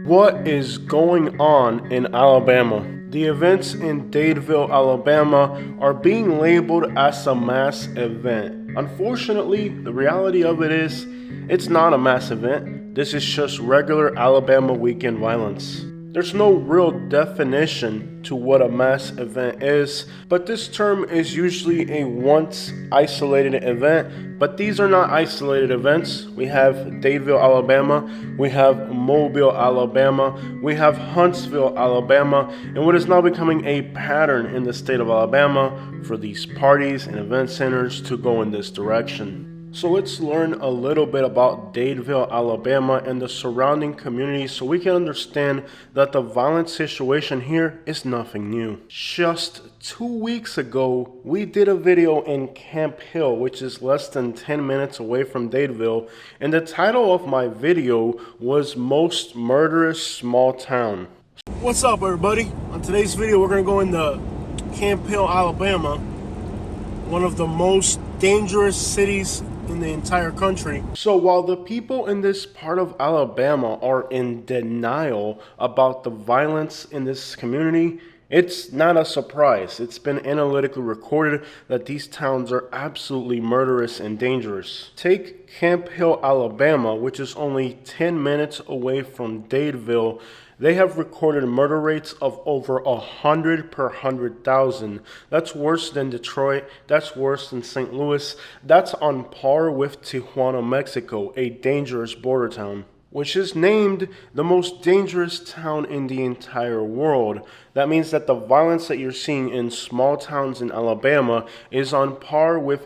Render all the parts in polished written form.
What is going on in Alabama? The events in Dadeville, Alabama are being labeled as a mass event. Unfortunately, the reality of it is, it's not a mass event. This is just regular Alabama weekend violence. There's no real definition to what a mass event is, but this term is usually a once isolated event. But these are not isolated events. We have Dadeville, Alabama, we have Mobile, Alabama, we have Huntsville, Alabama, and what is now becoming a pattern in the state of Alabama for these parties and event centers to go in this direction. So let's learn a little bit about Dadeville, Alabama and the surrounding community so we can understand that the violent situation here is nothing new. Just 2 weeks ago, we did a video in Camp Hill, which is less than 10 minutes away from Dadeville, and the title of my video was Most Murderous Small Town. What's up, everybody? On today's video, we're going to go into Camp Hill, Alabama, one of the most dangerous cities in the entire country. So while the people in this part of Alabama are in denial about the violence in this community, it's not a surprise. It's been analytically recorded that these towns are absolutely murderous and dangerous. Take Camp Hill, Alabama, which is only 10 minutes away from Dadeville. They have recorded murder rates of over 100 per 100,000. That's worse than Detroit. That's worse than St. Louis. That's on par with Tijuana, Mexico, a dangerous border town, which is named the most dangerous town in the entire world. That means that the violence that you're seeing in small towns in Alabama is on par with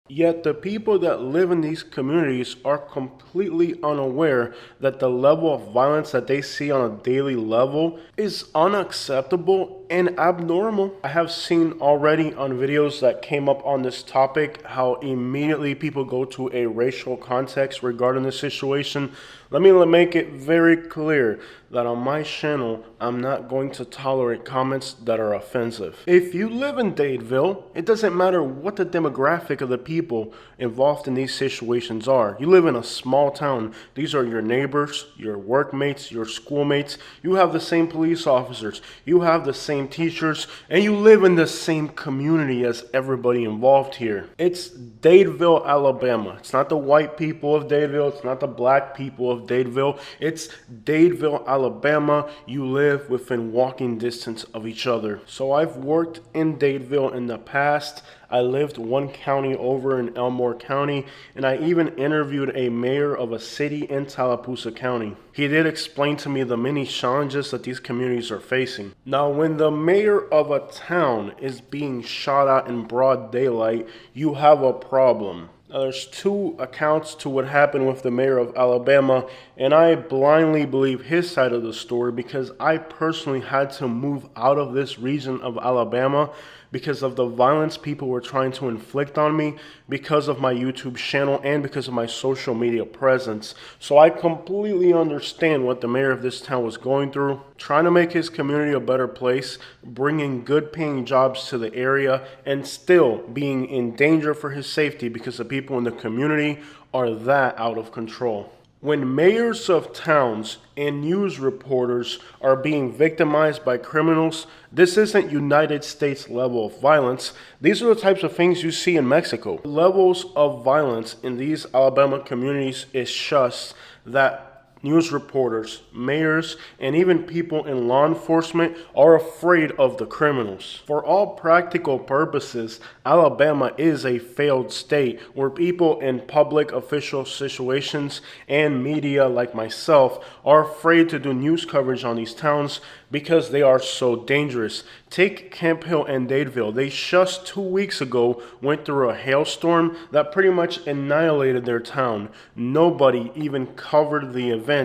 Yet the people that live in these communities are completely unaware that the level of violence that they see on a daily level is unacceptable and abnormal. I have seen already on videos that came up on this topic how immediately people go to a racial context regarding the situation. Let me make it very clear that on my channel, I'm not going to tolerate comments that are offensive. If you live in Dadeville, it doesn't matter what the demographic of the people involved in these situations are. You live in a small town. These are your neighbors, your workmates, your schoolmates. You have the same police officers. You have the same teachers, and you live in the same community as everybody involved here. It's Dadeville, Alabama. It's not the white people of Dadeville. It's not the black people of Dadeville. It's Dadeville, Alabama. You live within walking distance of each other. So I've worked in Dadeville in the past. I lived one county over in Elmore County, and I even interviewed a mayor of a city in Tallapoosa County. He did explain to me the many challenges that these communities are facing. Now, when the mayor of a town is being shot at in broad daylight, you have a problem. Now, there's two accounts to what happened with the mayor of Alabama, and I blindly believe his side of the story because I personally had to move out of this region of Alabama because of the violence people were trying to inflict on me because of my YouTube channel and because of my social media presence. So I completely understand what the mayor of this town was going through, trying to make his community a better place, bringing good paying jobs to the area, and still being in danger for his safety because the people in the community are that out of control. When mayors of towns and news reporters are being victimized by criminals, this isn't United States level of violence. These are the types of things you see in Mexico. Levels of violence in these Alabama communities is just that news reporters, mayors, and even people in law enforcement are afraid of the criminals. For all practical purposes, Alabama is a failed state where people in public official situations and media like myself are afraid to do news coverage on these towns because they are so dangerous. Take Camp Hill and Dadeville. They just 2 weeks ago went through a hailstorm that pretty much annihilated their town. Nobody even covered the event.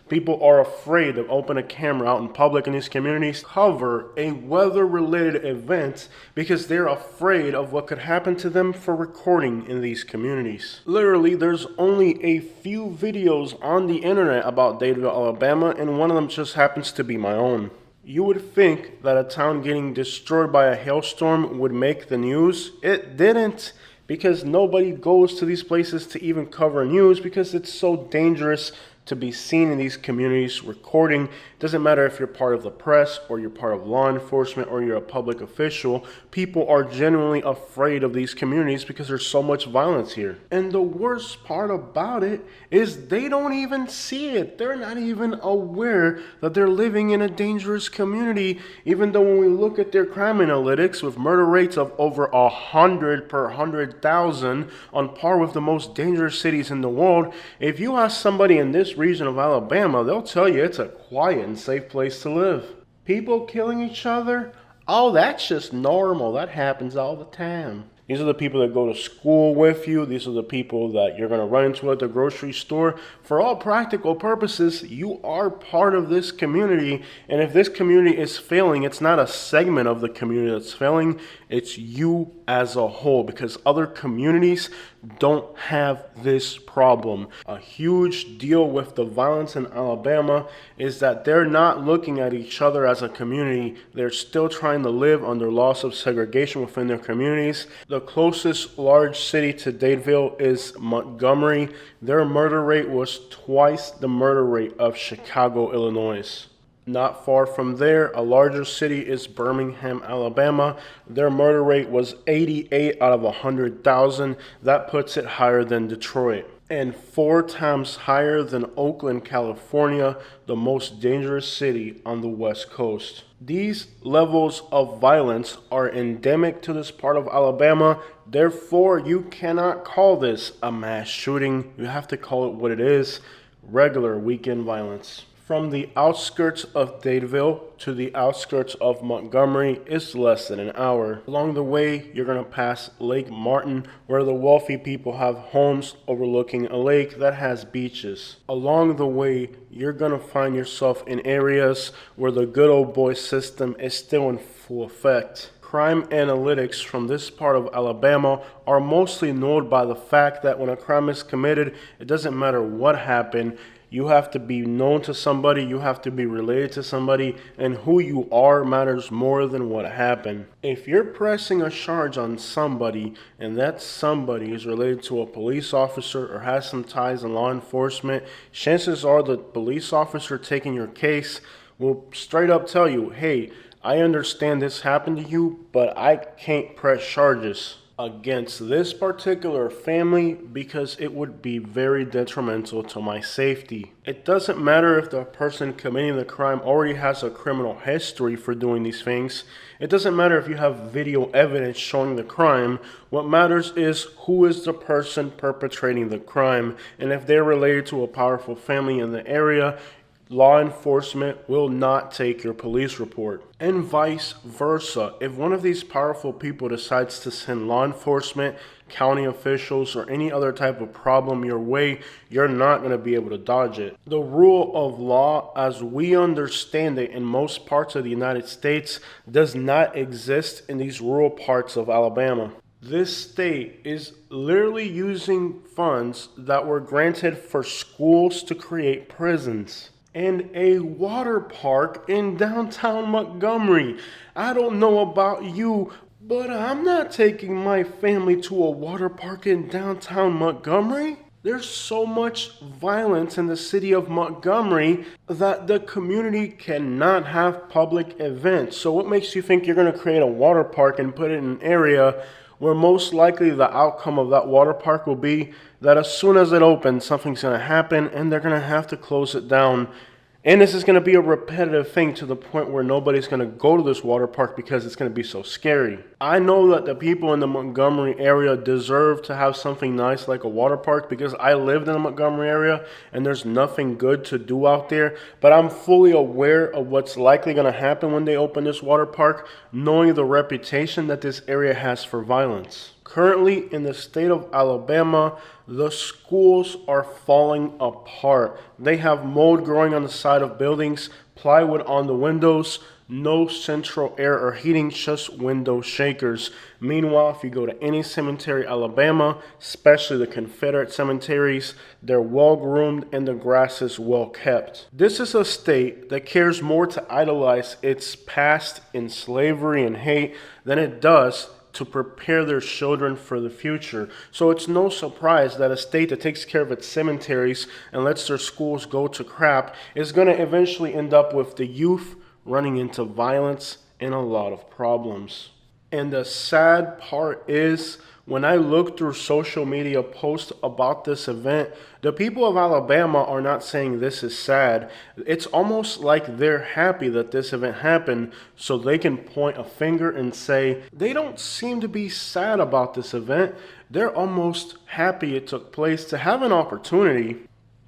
People are afraid to open a camera out in public in these communities, cover a weather-related event because they're afraid of what could happen to them for recording in these communities. Literally, there's only a few videos on the internet about Dadeville, Alabama, and one of them just happens to be my own. You would think that a town getting destroyed by a hailstorm would make the news. It didn't. because nobody goes to these places to even cover news because it's so dangerous to be seen in these communities recording. It doesn't matter if you're part of the press or you're part of law enforcement or you're a public official. People are genuinely afraid of these communities because there's so much violence here. And the worst part about it is they don't even see it. They're not even aware that they're living in a dangerous community, even though when we look at their crime analytics with murder rates of over 100 per 100,000, on par with the most dangerous cities in the world, if you ask somebody in this region of Alabama, they'll tell you it's a quiet and safe place to live. People killing each other? Oh, that's just normal. That happens all the time. These are the people that go to school with you. These are the people that you're going to run into at the grocery store. For all practical purposes, you are part of this community. And if this community is failing, it's not a segment of the community that's failing. It's you as a whole, because other communities don't have this problem. A huge deal with the violence in Alabama is that they're not looking at each other as a community. They're still trying to live under laws of segregation within their communities. The closest large city to Dadeville is Montgomery. Their murder rate was twice the murder rate of Chicago, Illinois. Not far from there, a larger city is Birmingham, Alabama. Their murder rate was 88 out of 100,000. That puts it higher than Detroit. And 4 times higher than Oakland, California, the most dangerous city on the West Coast. These levels of violence are endemic to this part of Alabama. Therefore, you cannot call this a mass shooting. You have to call it what it is: regular weekend violence. From the outskirts of Dadeville to the outskirts of Montgomery is less than an hour. Along the way, you're going to pass Lake Martin, where the wealthy people have homes overlooking a lake that has beaches. Along the way, you're going to find yourself in areas where the good old boy system is still in full effect. Crime analytics from this part of Alabama are mostly known by the fact that when a crime is committed, it doesn't matter what happened. You have to be known to somebody, you have to be related to somebody, and who you are matters more than what happened. If you're pressing a charge on somebody, and that somebody is related to a police officer or has some ties in law enforcement, chances are the police officer taking your case will straight up tell you, hey, I understand this happened to you, but I can't press charges against this particular family because it would be very detrimental to my safety. It doesn't matter if the person committing the crime already has a criminal history for doing these things. It doesn't matter if you have video evidence showing the crime. What matters is who is the person perpetrating the crime, and if they're related to a powerful family in the area, law enforcement will not take your police report. And vice versa. If one of these powerful people decides to send law enforcement, county officials, or any other type of problem your way, you're not going to be able to dodge it. The rule of law, as we understand it in most parts of the United States, does not exist in these rural parts of Alabama. This state is literally using funds that were granted for schools to create prisons and a water park in downtown Montgomery. I don't know about you, but I'm not taking my family to a water park in downtown Montgomery. There's so much violence in the city of Montgomery that the community cannot have public events. So what makes you think you're going to create a water park and put it in an area where most likely the outcome of that water park will be that as soon as it opens, something's going to happen and they're going to have to close it down? And this is going to be a repetitive thing to the point where nobody's going to go to this water park because it's going to be so scary. I know that the people in the Montgomery area deserve to have something nice like a water park because I lived in the Montgomery area and there's nothing good to do out there. But I'm fully aware of what's likely going to happen when they open this water park, knowing the reputation that this area has for violence. Currently, in the state of Alabama, the schools are falling apart. They have mold growing on the side of buildings, plywood on the windows, no central air or heating, just window shakers. Meanwhile, if you go to any cemetery, Alabama, especially the Confederate cemeteries, they're well groomed and the grass is well kept. This is a state that cares more to idolize its past in slavery and hate than it does to prepare their children for the future. So it's no surprise that a state that takes care of its cemeteries and lets their schools go to crap is going to eventually end up with the youth running into violence and a lot of problems. And the sad part is, when I look through social media posts about this event, the people of Alabama are not saying this is sad. It's almost like they're happy that this event happened so they can point a finger and say, they don't seem to be sad about this event. They're almost happy it took place to have an opportunity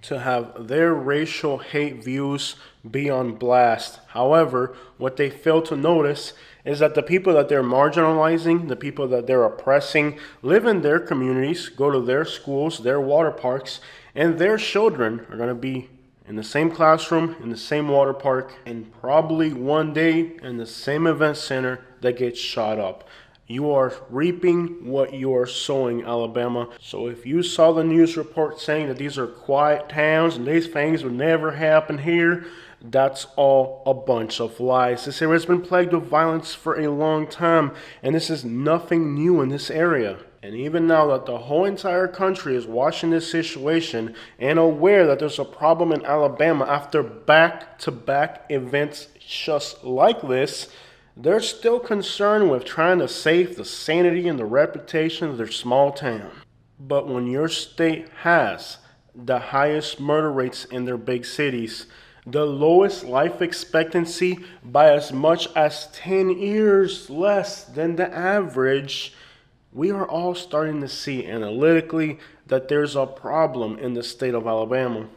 to have their racial hate views be on blast. However, what they fail to notice is that the people that they're marginalizing, the people that they're oppressing, live in their communities, go to their schools, their water parks, and their children are going to be in the same classroom, in the same water park, and probably one day in the same event center that gets shot up. You are reaping what you are sowing, Alabama. So if you saw the news report saying that these are quiet towns and these things would never happen here, that's all a bunch of lies. This area has been plagued with violence for a long time, and this is nothing new in this area. And even now that the whole entire country is watching this situation and aware that there's a problem in Alabama after back-to-back events just like this, they're still concerned with trying to save the sanity and the reputation of their small town. But when your state has the highest murder rates in their big cities, the lowest life expectancy by as much as 10 years less than the average, we are all starting to see analytically that there's a problem in the state of Alabama.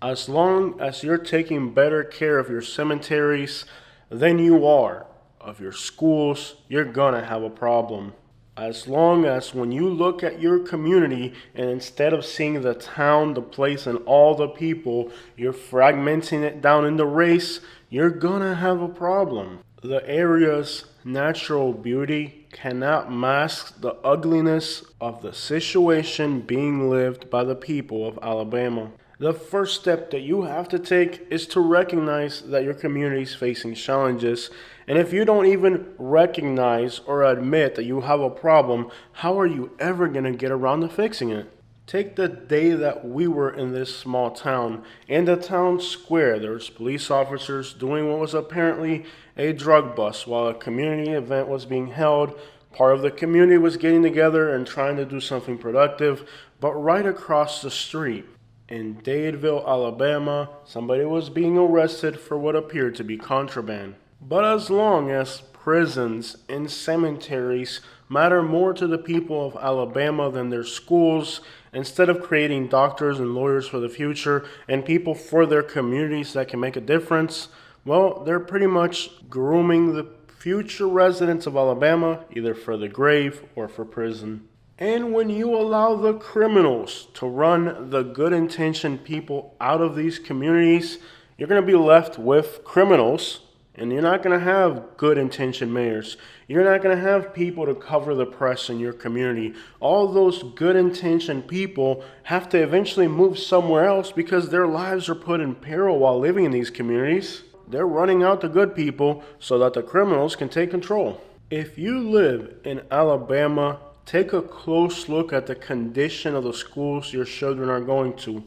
As long as you're taking better care of your cemeteries than you are of your schools, you're gonna have a problem. As long as when you look at your community and instead of seeing the town, the place, and all the people, you're fragmenting it down into race, you're gonna have a problem. The area's natural beauty cannot mask the ugliness of the situation being lived by the people of Alabama. The first step that you have to take is to recognize that your community is facing challenges. And if you don't even recognize or admit that you have a problem, how are you ever going to get around to fixing it? Take the day that we were in this small town. In the town square, there was police officers doing what was apparently a drug bust while a community event was being held. Part of the community was getting together and trying to do something productive. But right across the street, in Dadeville, Alabama, somebody was being arrested for what appeared to be contraband. But as long as prisons and cemeteries matter more to the people of Alabama than their schools, instead of creating doctors and lawyers for the future and people for their communities that can make a difference, well, they're pretty much grooming the future residents of Alabama either for the grave or for prison. And when you allow the criminals to run the good-intentioned people out of these communities, you're going to be left with criminals, and you're not going to have good-intentioned mayors. You're not going to have people to cover the press in your community. All those good-intentioned people have to eventually move somewhere else because their lives are put in peril while living in these communities. They're running out the good people so that the criminals can take control. If you live in Alabama, take a close look at the condition of the schools your children are going to.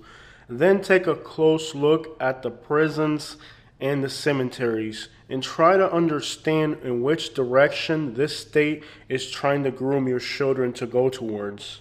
Then take a close look at the prisons and the cemeteries and try to understand in which direction this state is trying to groom your children to go towards.